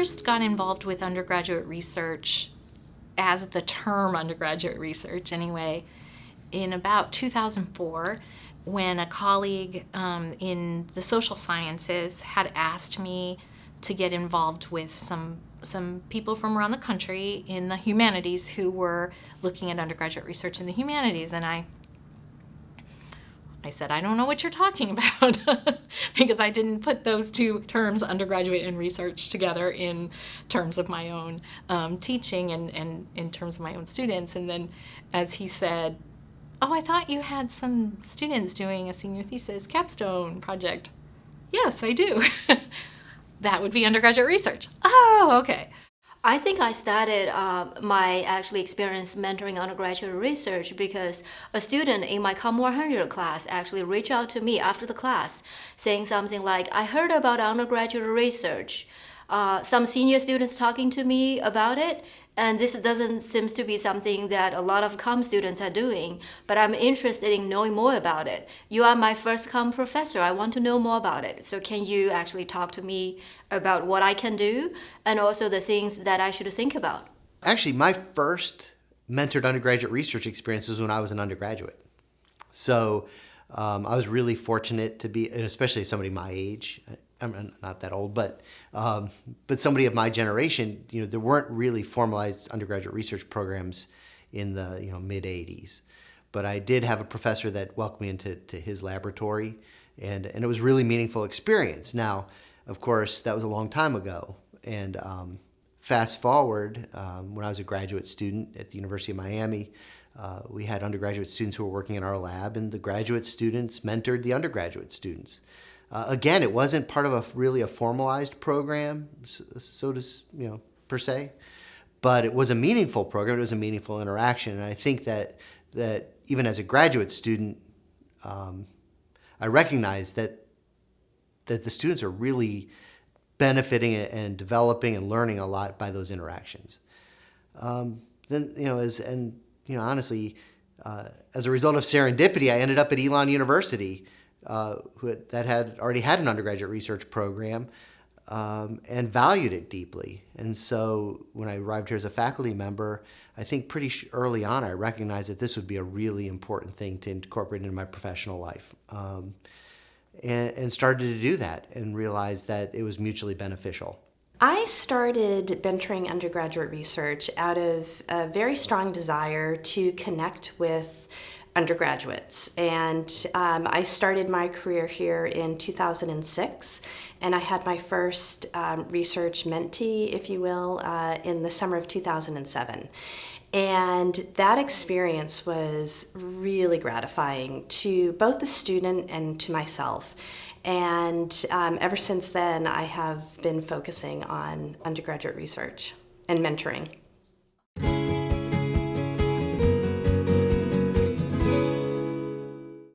first got involved with undergraduate research, as the term undergraduate research anyway, in about 2004, when a colleague in the social sciences had asked me to get involved with some people from around the country in the humanities who were looking at undergraduate research in the humanities. And I said, I don't know what you're talking about, because I didn't put those two terms, undergraduate and research, together in terms of my own teaching and in terms of my own students. And then as he said, oh, I thought you had some students doing a senior thesis capstone project. Yes, I do. That would be undergraduate research. Oh, okay. I think I started my actually experience mentoring undergraduate research because a student in my Com 100 class actually reached out to me after the class saying something like, I heard about undergraduate research. Some senior students talking to me about it, and this doesn't seem to be something that a lot of Com students are doing, but I'm interested in knowing more about it. You are my first Com professor. I want to know more about it. So can you actually talk to me about what I can do and also the things that I should think about? Actually, my first mentored undergraduate research experience was when I was an undergraduate. So I was really fortunate to be, and especially somebody my age, I'm not that old, but somebody of my generation, there weren't really formalized undergraduate research programs in the mid 80s. But I did have a professor that welcomed me into his laboratory, and it was a really meaningful experience. Now, of course, that was a long time ago, and fast forward, when I was a graduate student at the University of Miami, we had undergraduate students who were working in our lab, and the graduate students mentored the undergraduate students. Again, it wasn't part of really a formalized program, per se, but it was a meaningful program. It was a meaningful interaction, and I think that even as a graduate student, I recognize that the students are really benefiting and developing and learning a lot by those interactions. Honestly, as a result of serendipity, I ended up at Elon University, that had already had an undergraduate research program and valued it deeply. And so when I arrived here as a faculty member, I think pretty early on I recognized that this would be a really important thing to incorporate into my professional life, and started to do that and realized that it was mutually beneficial. I started mentoring undergraduate research out of a very strong desire to connect with undergraduates. And I started my career here in 2006, and I had my first research mentee, if you will, in the summer of 2007. And that experience was really gratifying to both the student and to myself. And ever since then, I have been focusing on undergraduate research and mentoring.